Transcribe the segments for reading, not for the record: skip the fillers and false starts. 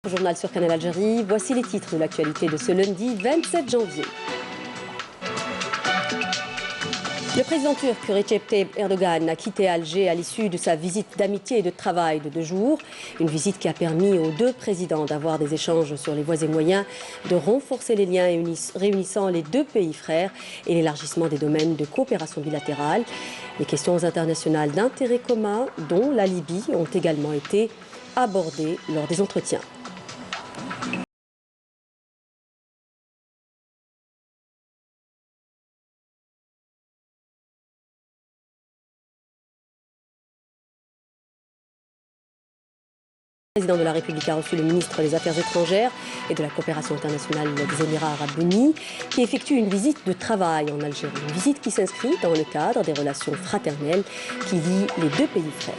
Journal sur Canal Algérie, voici les titres de l'actualité de ce lundi 27 janvier. Le président turc Recep Tayyip Erdogan a quitté Alger à l'issue de sa visite d'amitié et de travail de 2 jours. Une visite qui a permis aux 2 présidents d'avoir des échanges sur les voies et moyens de renforcer les liens réunissant les 2 pays frères et l'élargissement des domaines de coopération bilatérale. Les questions internationales d'intérêt commun, dont la Libye, ont également été abordées lors des entretiens. Le président de la République a reçu le ministre des Affaires étrangères et de la coopération internationale des Émirats arabes unis, qui effectue une visite de travail en Algérie. Une visite qui s'inscrit dans le cadre des relations fraternelles qui lient les 2 pays frères.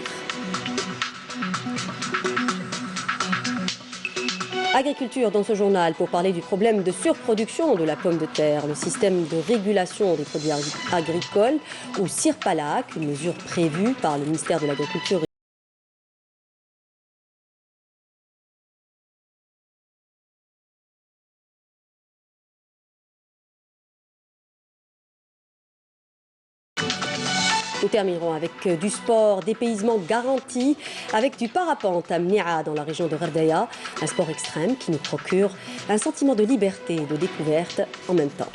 Agriculture dans ce journal pour parler du problème de surproduction de la pomme de terre, le système de régulation des produits agricoles ou CIRPALAC, une mesure prévue par le ministère de l'Agriculture. Nous terminerons avec du sport, dépaysement garanti, avec du parapente à Mnia dans la région de Ghardaïa, un sport extrême qui nous procure un sentiment de liberté et de découverte en même temps.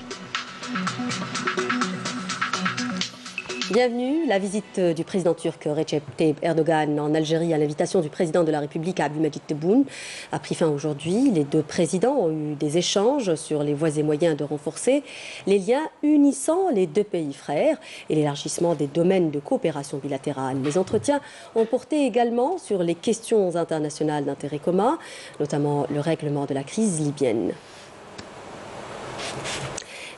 Bienvenue. La visite du président turc Recep Tayyip Erdogan en Algérie à l'invitation du président de la République Abdelmadjid Tebboune a pris fin aujourd'hui. Les 2 présidents ont eu des échanges sur les voies et moyens de renforcer les liens unissant les 2 pays frères et l'élargissement des domaines de coopération bilatérale. Les entretiens ont porté également sur les questions internationales d'intérêt commun, notamment le règlement de la crise libyenne.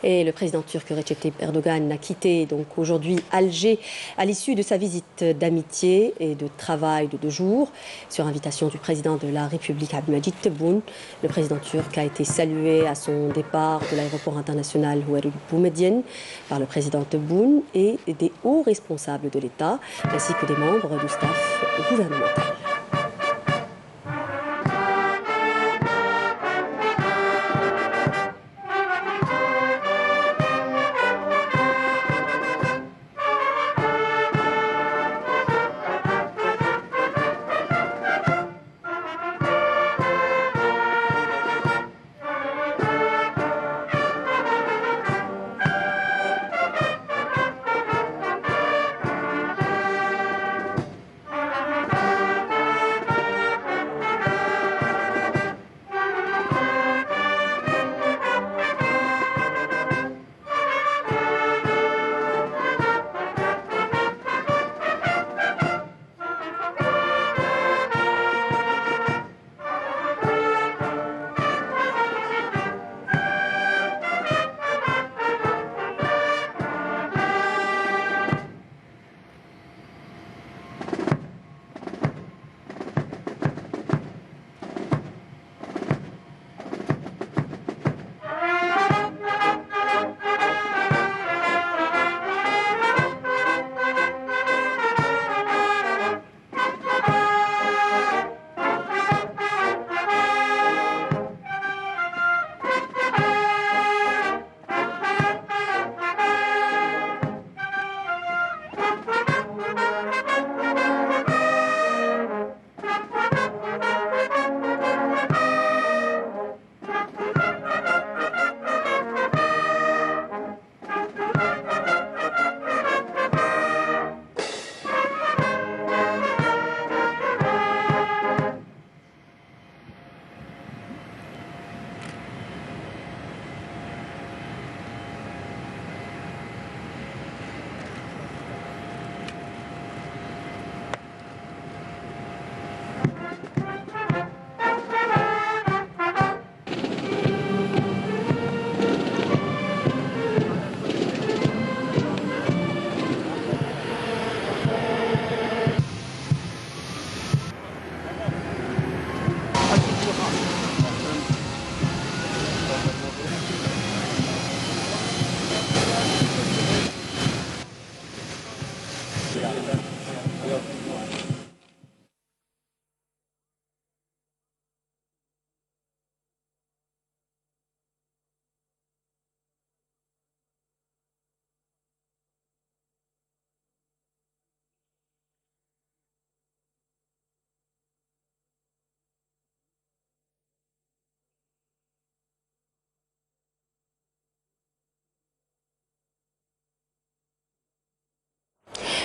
Et le président turc Recep Tayyip Erdogan a quitté donc aujourd'hui Alger à l'issue de sa visite d'amitié et de travail de 2 jours. Sur invitation du président de la République Abdelmadjid Tebboune, le président turc a été salué à son départ de l'aéroport international Oued Boumediene par le président Tebboune et des hauts responsables de l'État, ainsi que des membres du staff gouvernemental.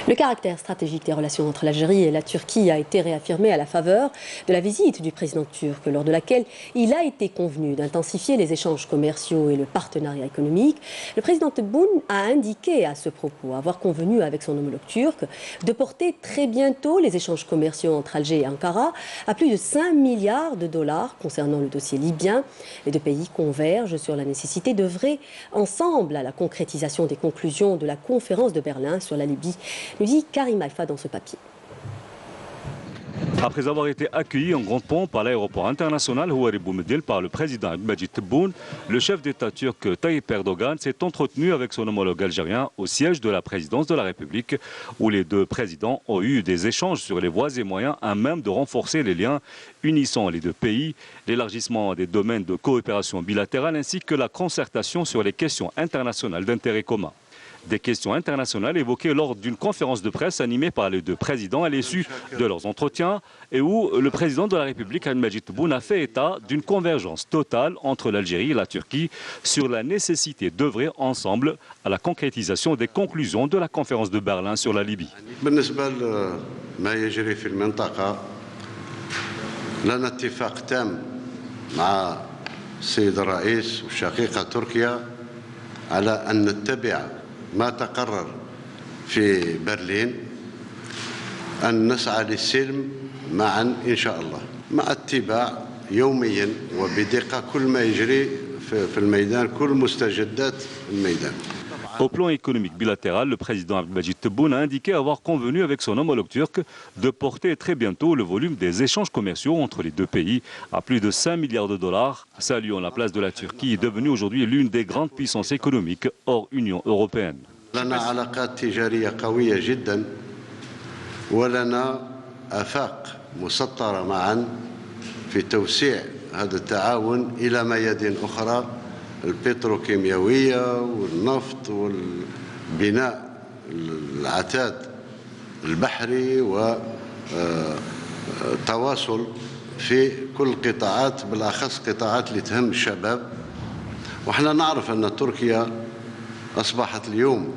Le caractère stratégique des relations entre l'Algérie et la Turquie a été réaffirmé à la faveur de la visite du président turc, lors de laquelle il a été convenu d'intensifier les échanges commerciaux et le partenariat économique. Le président Tebboune a indiqué à ce propos avoir convenu avec son homologue turc de porter très bientôt les échanges commerciaux entre Alger et Ankara à plus de 5 milliards de dollars concernant le dossier libyen. Les deux pays convergent sur la nécessité d'œuvrer ensemble à la concrétisation des conclusions de la conférence de Berlin sur la Libye, nous dit Karim Haïfa dans ce papier. Après avoir été accueilli en grande pompe à l'aéroport international Houari Boumediene par le président Abdelmadjid Tebboune, le chef d'État turc Tayyip Erdogan s'est entretenu avec son homologue algérien au siège de la présidence de la République, où les deux présidents ont eu des échanges sur les voies et moyens à même de renforcer les liens unissant les deux pays, l'élargissement des domaines de coopération bilatérale ainsi que la concertation sur les questions internationales d'intérêt commun. Des questions internationales évoquées lors d'une conférence de presse animée par les deux présidents à l'issue de leurs entretiens et où le président de la République, Abdelmadjid Tebboune, a fait état d'une convergence totale entre l'Algérie et la Turquie sur la nécessité d'œuvrer ensemble à la concrétisation des conclusions de la conférence de Berlin sur la Libye. ما تقرر في برلين أن نسعى للسلم معا إن شاء الله مع اتباع يوميا وبدقة كل ما يجري في الميدان كل مستجدات الميدان. Au plan économique bilatéral, le président Abdelmadjid Tebboune a indiqué avoir convenu avec son homologue turc de porter très bientôt le volume des échanges commerciaux entre les deux pays à plus de 5 milliards de dollars, saluant la place de la Turquie, devenue aujourd'hui l'une des grandes puissances économiques hors Union européenne. لنا علاقات تجارية قوية جدا ولنا آفاق مسطرة معا في توسيع هذا التعاون إلى ميادين أخرى البتروكيماوية والنفط والبناء العتاد البحري والتواصل في كل القطاعات بالأخص قطاعات اللي تهم الشباب. وإحنا نعرف أن تركيا أصبحت اليوم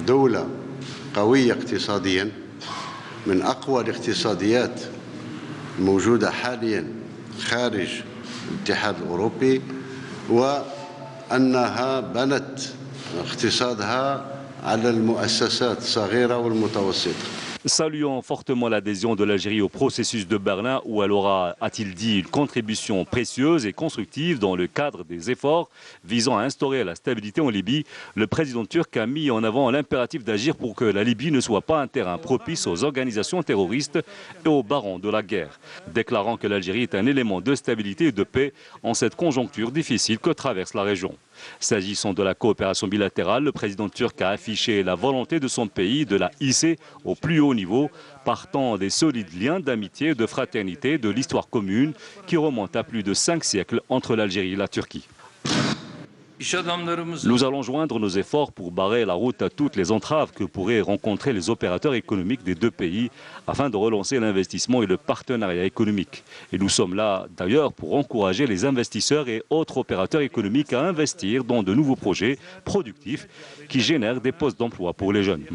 دولة قوية اقتصاديا من أقوى الاقتصاديات الموجودة حاليا خارج الاتحاد الأوروبي وأنها بنت اقتصادها على المؤسسات الصغيرة والمتوسطة. Saluant fortement l'adhésion de l'Algérie au processus de Berlin où elle aura, a-t-il dit, une contribution précieuse et constructive dans le cadre des efforts visant à instaurer la stabilité en Libye, le président turc a mis en avant l'impératif d'agir pour que la Libye ne soit pas un terrain propice aux organisations terroristes et aux barons de la guerre, déclarant que l'Algérie est un élément de stabilité et de paix en cette conjoncture difficile que traverse la région. S'agissant de la coopération bilatérale, le président turc a affiché la volonté de son pays de la hisser au plus haut niveau, partant des solides liens d'amitié et de fraternité de l'histoire commune qui remontent à plus de 5 siècles entre l'Algérie et la Turquie. Nous allons joindre nos efforts pour barrer la route à toutes les entraves que pourraient rencontrer les opérateurs économiques des deux pays afin de relancer l'investissement et le partenariat économique. Et nous sommes là d'ailleurs pour encourager les investisseurs et autres opérateurs économiques à investir dans de nouveaux projets productifs qui génèrent des postes d'emploi pour les jeunes.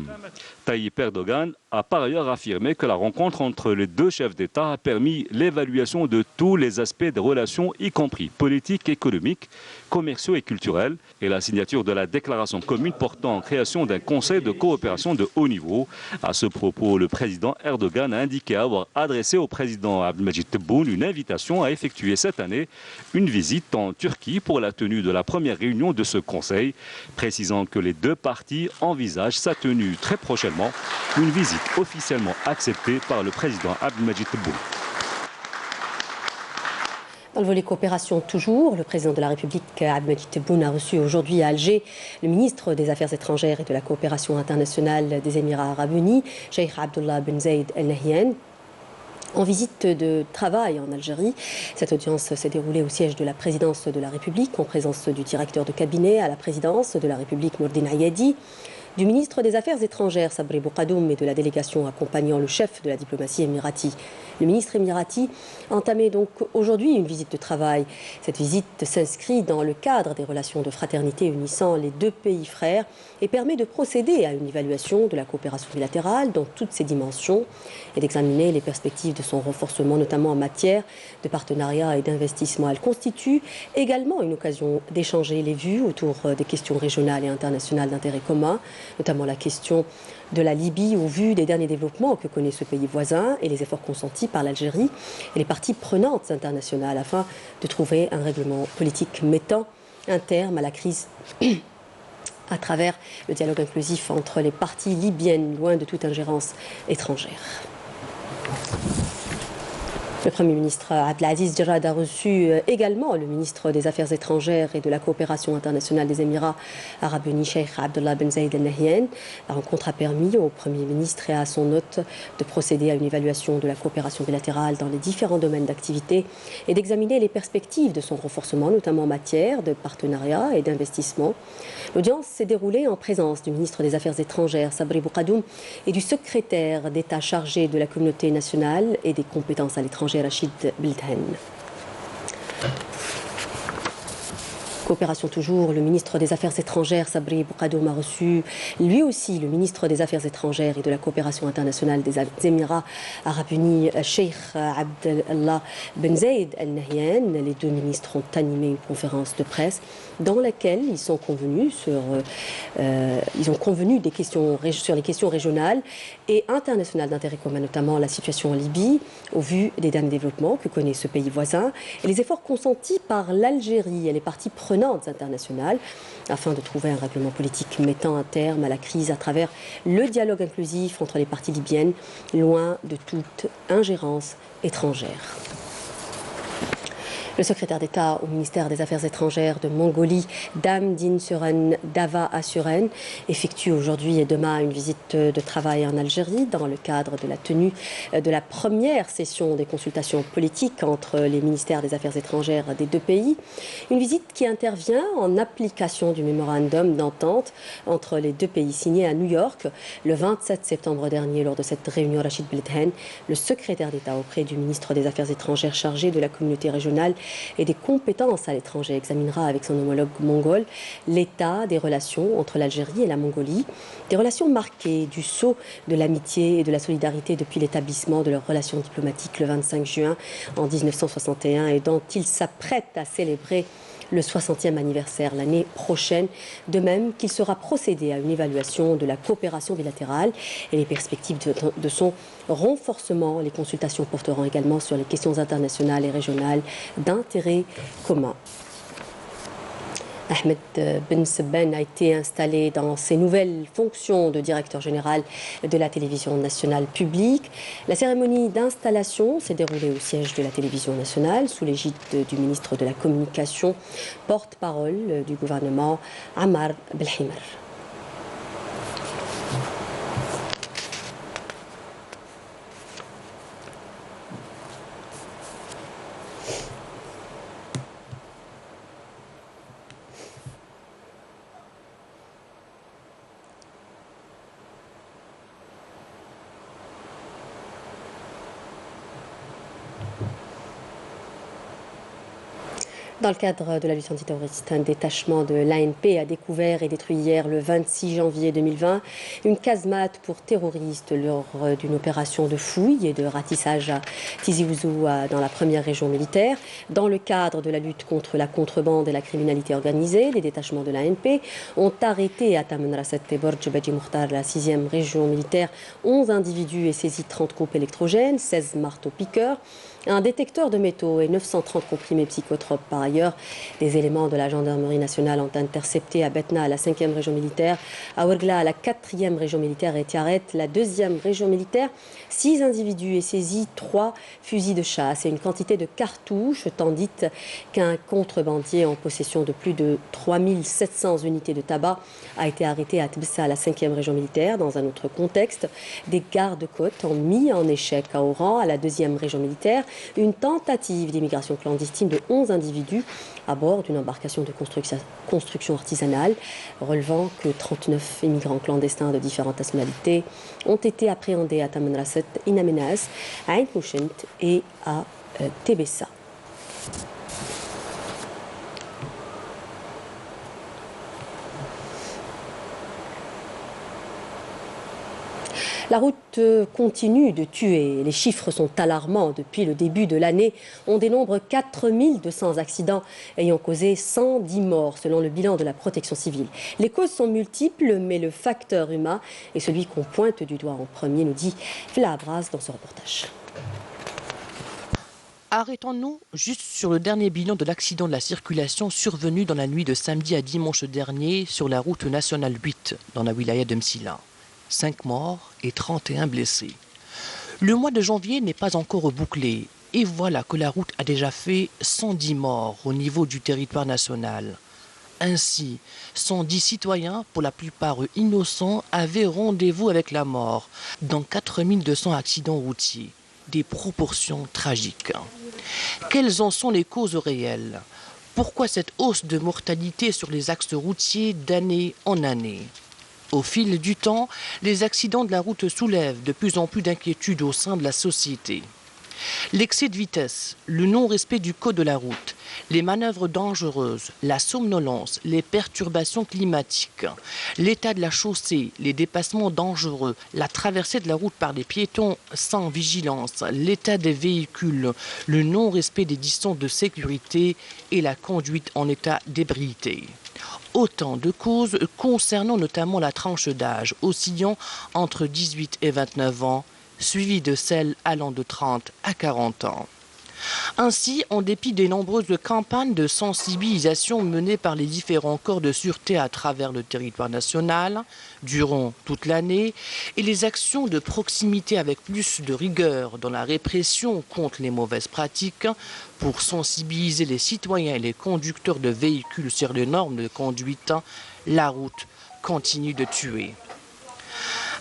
Tayyip Erdogan a par ailleurs affirmé que la rencontre entre les deux chefs d'État a permis l'évaluation de tous les aspects des relations, y compris politiques, économiques, commerciaux et culturels, et la signature de la déclaration commune portant en création d'un conseil de coopération de haut niveau. À ce propos, le président Erdogan a indiqué avoir adressé au président Abdelmadjid Tebboune une invitation à effectuer cette année une visite en Turquie pour la tenue de la première réunion de ce conseil, précisant que les deux parties envisagent sa tenue très prochainement, une visite officiellement acceptée par le président Abdelmadjid Tebboune. Dans le volet coopération toujours, le président de la République, Abdelmadjid Tebboune, a reçu aujourd'hui à Alger le ministre des Affaires étrangères et de la coopération internationale des Émirats arabes unis, Cheikh Abdullah Ben Zayed Al Nahyan, en visite de travail en Algérie. Cette audience s'est déroulée au siège de la présidence de la République, en présence du directeur de cabinet à la présidence de la République, Nourdine Ayadi, du ministre des Affaires étrangères Sabri Boukadoum et de la délégation accompagnant le chef de la diplomatie émirati. Le ministre émirati a entamé donc aujourd'hui une visite de travail. Cette visite s'inscrit dans le cadre des relations de fraternité unissant les deux pays frères et permet de procéder à une évaluation de la coopération bilatérale dans toutes ses dimensions et d'examiner les perspectives de son renforcement, notamment en matière de partenariat et d'investissement. Elle constitue également une occasion d'échanger les vues autour des questions régionales et internationales d'intérêt commun, notamment la question de la Libye au vu des derniers développements que connaît ce pays voisin et les efforts consentis par l'Algérie et les parties prenantes internationales afin de trouver un règlement politique mettant un terme à la crise à travers le dialogue inclusif entre les parties libyennes, loin de toute ingérence étrangère. Le Premier ministre Abdelaziz Djerad a reçu également le ministre des Affaires étrangères et de la coopération internationale des Émirats arabes unis, Cheikh Abdullah Ben Zayed Al Nahyan. La rencontre a permis au Premier ministre et à son hôte de procéder à une évaluation de la coopération bilatérale dans les différents domaines d'activité et d'examiner les perspectives de son renforcement, notamment en matière de partenariat et d'investissement. L'audience s'est déroulée en présence du ministre des Affaires étrangères, Sabri Boukadoum, et du secrétaire d'État chargé de la communauté nationale et des compétences à l'étranger, Rachid Bilthen. Coopération toujours, le ministre des Affaires étrangères, Sabri Boukadoum, a reçu lui aussi le ministre des Affaires étrangères et de la coopération internationale des Émirats arabes unis, Cheikh Abdullah Ben Zayed Al Nahyan. Les deux ministres ont animé une conférence de presse dans laquelle ils ont convenu des questions sur les questions régionales et internationales d'intérêt commun, notamment la situation en Libye, au vu des derniers développements que connaît ce pays voisin, et les efforts consentis par l'Algérie et les parties prenantes internationales afin de trouver un règlement politique mettant un terme à la crise à travers le dialogue inclusif entre les parties libyennes, loin de toute ingérence étrangère. Le secrétaire d'État au ministère des Affaires étrangères de Mongolie, Dam Din Suren Dava Asuren, effectue aujourd'hui et demain une visite de travail en Algérie dans le cadre de la tenue de la première session des consultations politiques entre les ministères des Affaires étrangères des deux pays. Une visite qui intervient en application du mémorandum d'entente entre les deux pays signé à New York le 27 septembre dernier. Lors de cette réunion, Rachid Bilthen, le secrétaire d'État auprès du ministre des Affaires étrangères chargé de la communauté régionale et des compétences à l'étranger, examinera avec son homologue mongol l'état des relations entre l'Algérie et la Mongolie, des relations marquées du sceau de l'amitié et de la solidarité depuis l'établissement de leurs relations diplomatiques le 25 juin en 1961 et dont il s'apprête à célébrer le 60e anniversaire l'année prochaine, de même qu'il sera procédé à une évaluation de la coopération bilatérale et les perspectives de son renforcement. Les consultations porteront également sur les questions internationales et régionales d'intérêt commun. Ahmed Ben Sebben a été installé dans ses nouvelles fonctions de directeur général de la télévision nationale publique. La cérémonie d'installation s'est déroulée au siège de la télévision nationale sous l'égide du ministre de la Communication, porte-parole du gouvernement Ammar Belhimar. Dans le cadre de la lutte antiterroriste, un détachement de l'ANP a découvert et détruit hier, le 26 janvier 2020, une casemate pour terroristes lors d'une opération de fouille et de ratissage à Tizi Ouzou, dans la première région militaire. Dans le cadre de la lutte contre la contrebande et la criminalité organisée, les détachements de l'ANP ont arrêté à Tamanrasset et Borj Badji Mokhtar, la 6e région militaire, 11 individus et saisi 30 groupes électrogènes, 16 marteaux-piqueurs, un détecteur de métaux et 930 comprimés psychotropes. Par ailleurs, des éléments de la gendarmerie nationale ont intercepté à Betna, à la 5e région militaire, à Ouergla, à la 4e région militaire et Tiaret, la 2e région militaire, 6 individus et saisi 3 fusils de chasse et une quantité de cartouches, tandis qu'un contrebandier en possession de plus de 3700 unités de tabac a été arrêté à Tbessa, à la 5e région militaire. Dans un autre contexte, des gardes-côtes ont mis en échec à Oran, à la 2e région militaire, une tentative d'immigration clandestine de 11 individus disparu à bord d'une embarcation de construction artisanale, relevant que 39 immigrants clandestins de différentes nationalités ont été appréhendés à Tamanrasset, Inamenas, à Ain Mouchent et à Tébessa. La route continue de tuer. Les chiffres sont alarmants. Depuis le début de l'année, on dénombre 4200 accidents ayant causé 110 morts, selon le bilan de la protection civile. Les causes sont multiples, mais le facteur humain est celui qu'on pointe du doigt en premier, nous dit Fla Abras dans ce reportage. Arrêtons-nous juste sur le dernier bilan de l'accident de la circulation survenu dans la nuit de samedi à dimanche dernier sur la route nationale 8 dans la wilaya de Msila. 5 morts et 31 blessés. Le mois de janvier n'est pas encore bouclé et voilà que la route a déjà fait 110 morts au niveau du territoire national. Ainsi, 110 citoyens, pour la plupart innocents, avaient rendez-vous avec la mort dans 4200 accidents routiers. Des proportions tragiques. Quelles en sont les causes réelles? Pourquoi cette hausse de mortalité sur les axes routiers d'année en année? Au fil du temps, les accidents de la route soulèvent de plus en plus d'inquiétudes au sein de la société. L'excès de vitesse, le non-respect du code de la route, les manœuvres dangereuses, la somnolence, les perturbations climatiques, l'état de la chaussée, les dépassements dangereux, la traversée de la route par des piétons sans vigilance, l'état des véhicules, le non-respect des distances de sécurité et la conduite en état d'ébriété. Autant de causes concernant notamment la tranche d'âge oscillant entre 18 et 29 ans, suivie de celles allant de 30 à 40 ans. Ainsi, en dépit des nombreuses campagnes de sensibilisation menées par les différents corps de sûreté à travers le territoire national, durant toute l'année, et les actions de proximité avec plus de rigueur dans la répression contre les mauvaises pratiques, pour sensibiliser les citoyens et les conducteurs de véhicules sur les normes de conduite, la route continue de tuer.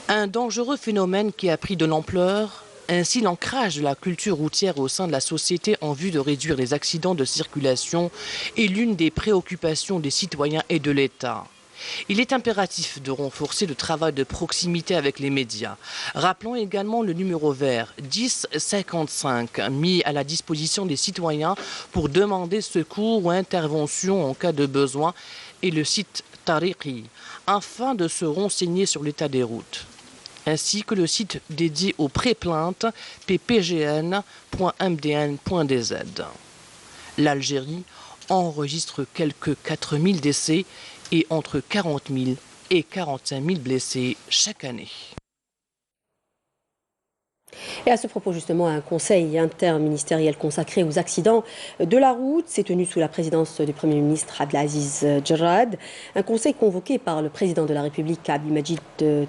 Un dangereux phénomène qui a pris de l'ampleur. Ainsi, l'ancrage de la culture routière au sein de la société en vue de réduire les accidents de circulation est l'une des préoccupations des citoyens et de l'État. Il est impératif de renforcer le travail de proximité avec les médias. Rappelons également le numéro vert 1055 mis à la disposition des citoyens pour demander secours ou intervention en cas de besoin et le site Tariqi afin de se renseigner sur l'état des routes, ainsi que le site dédié aux pré-plaintes ppgn.mdn.dz. L'Algérie enregistre quelques 4000 décès et entre 40 000 et 45 000 blessés chaque année. Et à ce propos, justement, un conseil interministériel consacré aux accidents de la route s'est tenu sous la présidence du Premier ministre Abdelaziz Jarrad. Un conseil convoqué par le président de la République, Abdelmadjid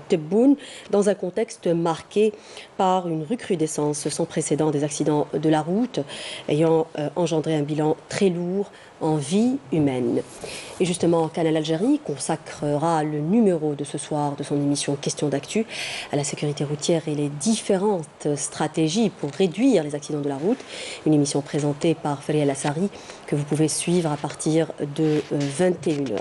Tebboune, dans un contexte marqué par une recrudescence sans précédent des accidents de la route, ayant engendré un bilan très lourd en vie humaine. Et justement, Canal Algérie consacrera le numéro de ce soir de son émission Question d'actu à la sécurité routière et les différentes stratégies pour réduire les accidents de la route. Une émission présentée par Feriel Assari que vous pouvez suivre à partir de 21h.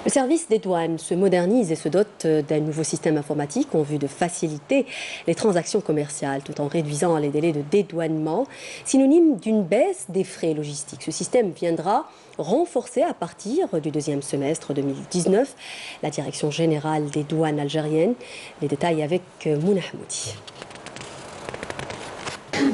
Le service des douanes se modernise et se dote d'un nouveau système informatique en vue de faciliter les transactions commerciales tout en réduisant les délais de dédouanement, synonyme d'une baisse des frais logistiques. Ce système viendra renforcer à partir du deuxième semestre 2019 la Direction générale des douanes algériennes. Les détails avec Mouna Hamoudi.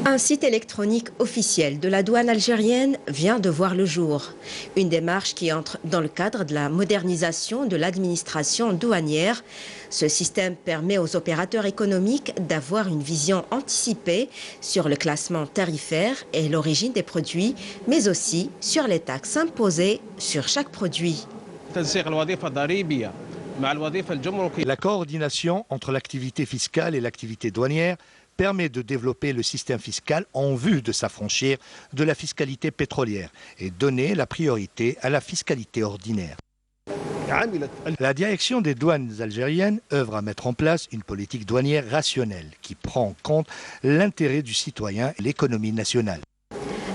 Un site électronique officiel de la douane algérienne vient de voir le jour. Une démarche qui entre dans le cadre de la modernisation de l'administration douanière. Ce système permet aux opérateurs économiques d'avoir une vision anticipée sur le classement tarifaire et l'origine des produits, mais aussi sur les taxes imposées sur chaque produit. La coordination entre l'activité fiscale et l'activité douanière permet de développer le système fiscal en vue de s'affranchir de la fiscalité pétrolière et donner la priorité à la fiscalité ordinaire. La direction des douanes algériennes œuvre à mettre en place une politique douanière rationnelle qui prend en compte l'intérêt du citoyen et l'économie nationale.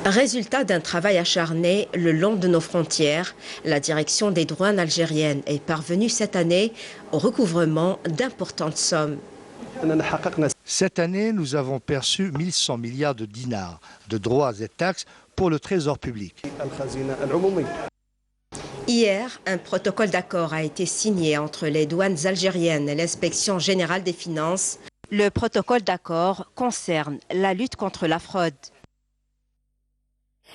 Résultat d'un travail acharné le long de nos frontières, la direction des douanes algériennes est parvenue cette année au recouvrement d'importantes sommes. Cette année, nous avons perçu 1100 milliards de dinars de droits et taxes pour le trésor public. Hier, un protocole d'accord a été signé entre les douanes algériennes et l'inspection générale des finances. Le protocole d'accord concerne la lutte contre la fraude.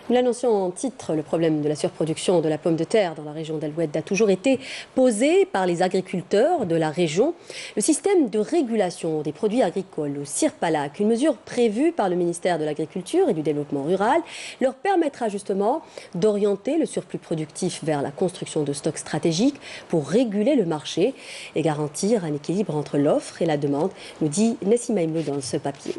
Nous l'annoncions en titre, le problème de la surproduction de la pomme de terre dans la région d'Al-Oued a toujours été posé par les agriculteurs de la région. Le système de régulation des produits agricoles au Sirpalak, une mesure prévue par le ministère de l'Agriculture et du Développement rural, leur permettra justement d'orienter le surplus productif vers la construction de stocks stratégiques pour réguler le marché et garantir un équilibre entre l'offre et la demande, nous dit Nessima Imlo dans ce papier.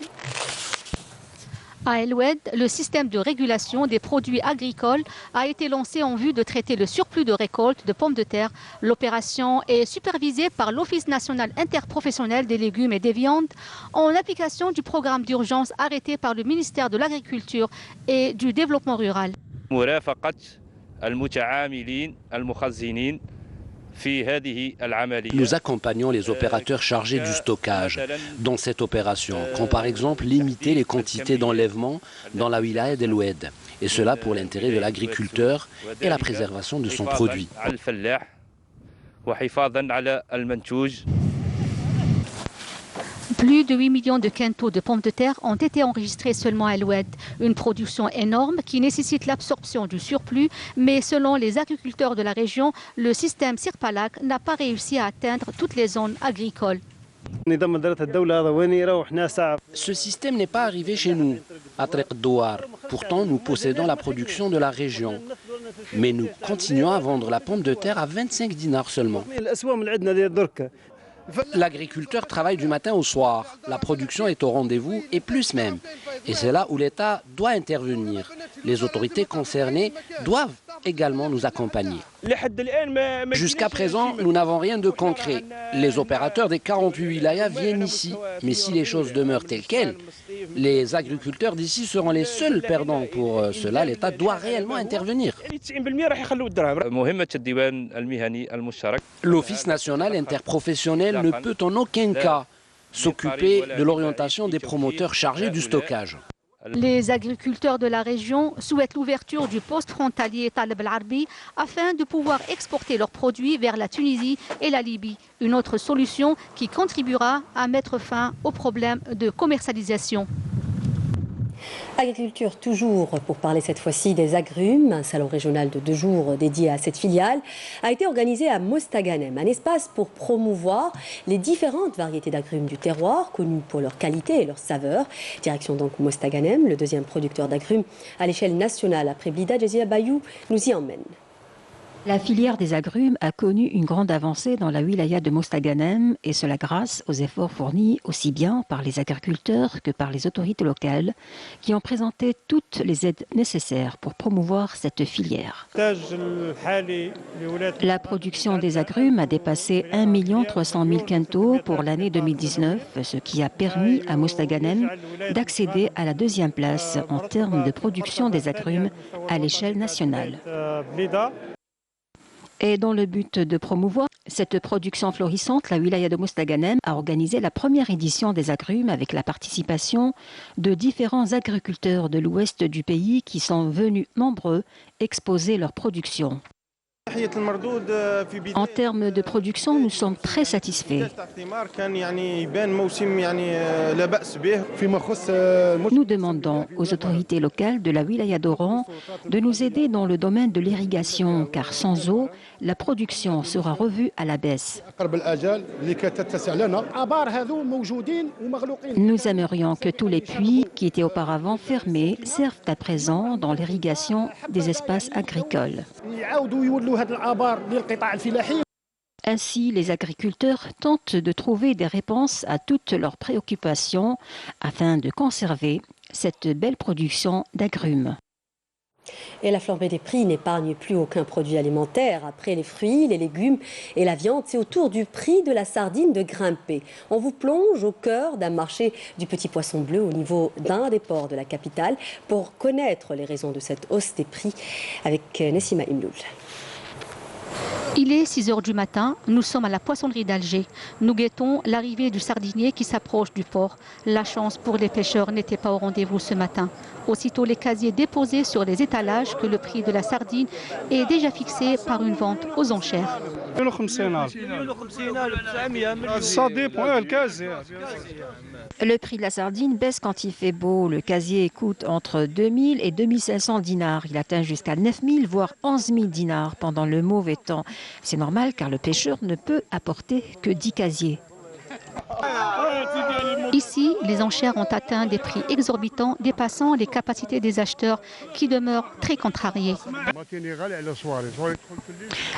À Al-Oued, le système de régulation des produits agricoles a été lancé en vue de traiter le surplus de récolte de pommes de terre. L'opération est supervisée par l'Office national interprofessionnel des légumes et des viandes en application du programme d'urgence arrêté par le ministère de l'Agriculture et du Développement rural. Nous accompagnons les opérateurs chargés du stockage dans cette opération, comme par exemple limiter les quantités d'enlèvement dans la wilaya d'Al-Oued, et cela pour l'intérêt de l'agriculteur et la préservation de son produit. Plus de 8 millions de quintaux de pommes de terre ont été enregistrés seulement à Al-Oued. Une production énorme qui nécessite l'absorption du surplus, mais selon les agriculteurs de la région, le système Sirpalak n'a pas réussi à atteindre toutes les zones agricoles. Ce système n'est pas arrivé chez nous, à Trek Douar. Pourtant, nous possédons la production de la région. Mais nous continuons à vendre la pomme de terre à 25 dinars seulement. L'agriculteur travaille du matin au soir. La production est au rendez-vous et plus même. Et c'est là où l'État doit intervenir. Les autorités concernées doivent également nous accompagner. Jusqu'à présent, nous n'avons rien de concret. Les opérateurs des 48 wilayas viennent ici. Mais si les choses demeurent telles quelles, les agriculteurs d'ici seront les seuls perdants. Pour cela, l'État doit réellement intervenir. L'Office national interprofessionnel ne peut en aucun cas s'occuper de l'orientation des promoteurs chargés du stockage. Les agriculteurs de la région souhaitent l'ouverture du poste frontalier Taleb El-Arbi afin de pouvoir exporter leurs produits vers la Tunisie et la Libye. Une autre solution qui contribuera à mettre fin aux problèmes de commercialisation. Agriculture toujours, pour parler cette fois-ci des agrumes. Un salon régional de 2 jours dédié à cette filiale a été organisé à Mostaganem, un espace pour promouvoir les différentes variétés d'agrumes du terroir, connues pour leur qualité et leur saveur. Direction donc Mostaganem, le deuxième producteur d'agrumes à l'échelle nationale après Blida. Jazia Bayou nous y emmène. La filière des agrumes a connu une grande avancée dans la wilaya de Mostaganem, et cela grâce aux efforts fournis aussi bien par les agriculteurs que par les autorités locales qui ont présenté toutes les aides nécessaires pour promouvoir cette filière. La production des agrumes a dépassé 1 300 000 quintaux pour l'année 2019, ce qui a permis à Mostaganem d'accéder à la 2e place en termes de production des agrumes à l'échelle nationale. Et dans le but de promouvoir cette production florissante, la wilaya de Mostaganem a organisé la première édition des agrumes avec la participation de différents agriculteurs de l'ouest du pays qui sont venus nombreux exposer leur production. En termes de production, nous sommes très satisfaits. Nous demandons aux autorités locales de la wilaya d'Oran de nous aider dans le domaine de l'irrigation, car sans eau, la production sera revue à la baisse. Nous aimerions que tous les puits qui étaient auparavant fermés servent à présent dans l'irrigation des espaces agricoles. Ainsi, les agriculteurs tentent de trouver des réponses à toutes leurs préoccupations afin de conserver cette belle production d'agrumes. Et la flambée des prix n'épargne plus aucun produit alimentaire. Après les fruits, les légumes et la viande, c'est au tour du prix de la sardine de grimper. On vous plonge au cœur d'un marché du petit poisson bleu au niveau d'un des ports de la capitale pour connaître les raisons de cette hausse des prix avec Nessima Imloul. Il est 6 h du matin, nous sommes à la poissonnerie d'Alger. Nous guettons l'arrivée du sardinier qui s'approche du port. La chance pour les pêcheurs n'était pas au rendez-vous ce matin. Aussitôt les casiers déposés sur les étalages que le prix de la sardine est déjà fixé par une vente aux enchères. Le prix de la sardine baisse quand il fait beau. Le casier coûte entre 2000 et 2500 dinars. Il atteint jusqu'à 9000 voire 11 000 dinars pendant le mauvais temps. C'est normal car le pêcheur ne peut apporter que 10 casiers. Ici, les enchères ont atteint des prix exorbitants dépassant les capacités des acheteurs qui demeurent très contrariés.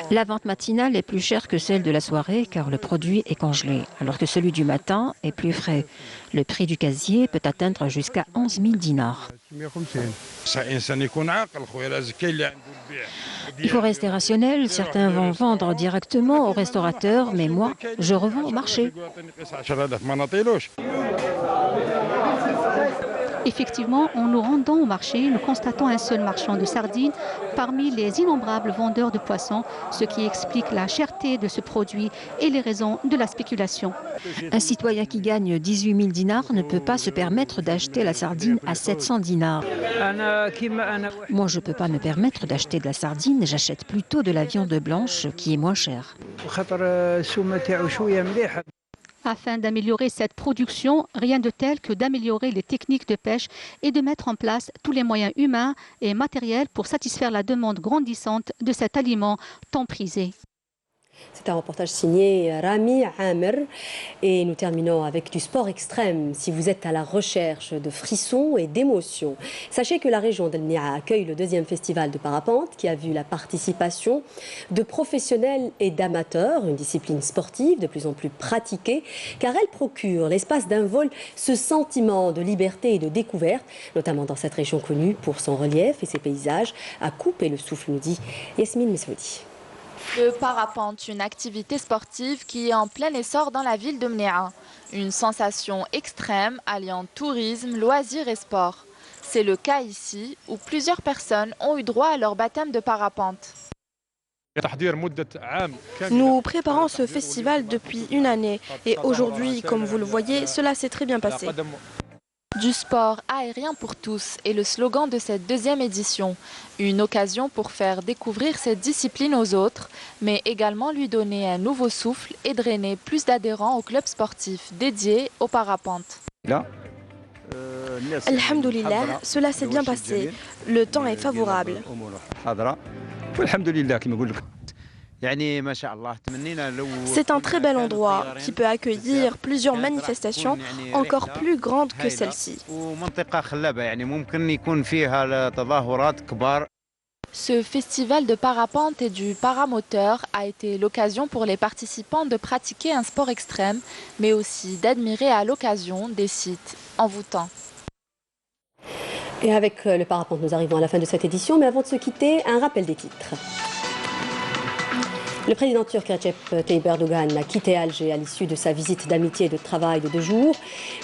La vente matinale est plus chère que celle de la soirée car le produit est congelé, alors que celui du matin est plus frais. Le prix du casier peut atteindre jusqu'à 11 000 dinars. Il faut rester rationnel. Certains vont vendre directement aux restaurateurs, mais moi, je revends au marché. Effectivement, en nous rendant au marché, nous constatons un seul marchand de sardines parmi les innombrables vendeurs de poissons, ce qui explique la cherté de ce produit et les raisons de la spéculation. Un citoyen qui gagne 18 000 dinars ne peut pas se permettre d'acheter la sardine à 700 dinars. Moi, je ne peux pas me permettre d'acheter de la sardine, j'achète plutôt de la viande blanche qui est moins chère. Afin d'améliorer cette production, rien de tel que d'améliorer les techniques de pêche et de mettre en place tous les moyens humains et matériels pour satisfaire la demande grandissante de cet aliment tant prisé. C'est un reportage signé Rami Amer et nous terminons avec du sport extrême. Si vous êtes à la recherche de frissons et d'émotions, sachez que la région d'El Nia accueille le 2e festival de parapente qui a vu la participation de professionnels et d'amateurs, une discipline sportive de plus en plus pratiquée car elle procure l'espace d'un vol ce sentiment de liberté et de découverte, notamment dans cette région connue pour son relief et ses paysages à couper le souffle, nous dit Yasmine Messoudi. Le parapente, une activité sportive qui est en plein essor dans la ville de Mnéa. Une sensation extrême alliant tourisme, loisirs et sport. C'est le cas ici où plusieurs personnes ont eu droit à leur baptême de parapente. Nous préparons ce festival depuis une année et aujourd'hui, comme vous le voyez, cela s'est très bien passé. Du sport aérien pour tous est le slogan de cette 2e édition. Une occasion pour faire découvrir cette discipline aux autres, mais également lui donner un nouveau souffle et drainer plus d'adhérents au club sportif dédié au parapente. Alhamdoulilah, cela s'est bien passé. Le temps est favorable. C'est un très bel endroit qui peut accueillir plusieurs manifestations encore plus grandes que celle-ci. Ce festival de parapente et du paramoteur a été l'occasion pour les participants de pratiquer un sport extrême, mais aussi d'admirer à l'occasion des sites envoûtants. Et avec le parapente, nous arrivons à la fin de cette édition, mais avant de se quitter, un rappel des titres. Le président turc Recep Tayyip Erdogan a quitté Alger à l'issue de sa visite d'amitié et de travail de 2 jours.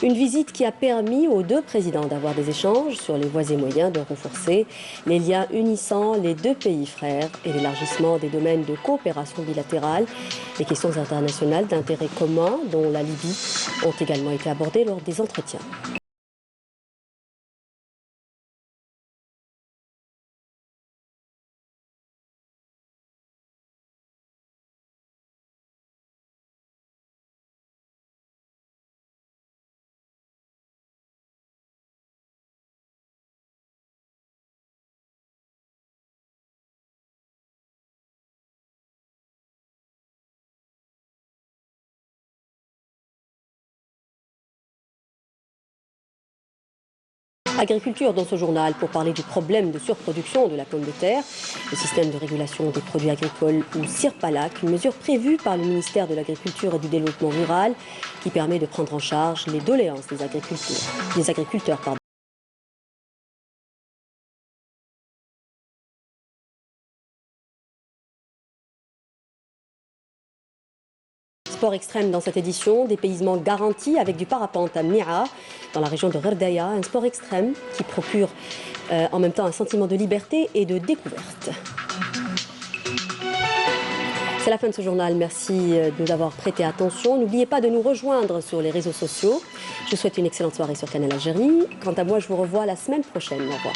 Une visite qui a permis aux 2 présidents d'avoir des échanges sur les voies et moyens de renforcer les liens unissant les 2 pays frères et l'élargissement des domaines de coopération bilatérale. Les questions internationales d'intérêt commun, dont la Libye, ont également été abordées lors des entretiens. Agriculture dans ce journal pour parler du problème de surproduction de la pomme de terre, le système de régulation des produits agricoles ou CIRPALAC, une mesure prévue par le ministère de l'Agriculture et du Développement rural qui permet de prendre en charge les doléances des agriculteurs. sport extrême dans cette édition, dépaysement garanti avec du parapente à Mia, dans la région de Gerdaya, un sport extrême qui procure en même temps un sentiment de liberté et de découverte. C'est la fin de ce journal. Merci de nous avoir prêté attention. N'oubliez pas de nous rejoindre sur les réseaux sociaux. Je vous souhaite une excellente soirée sur Canal Algérie. Quant à moi, je vous revois la semaine prochaine. Au revoir.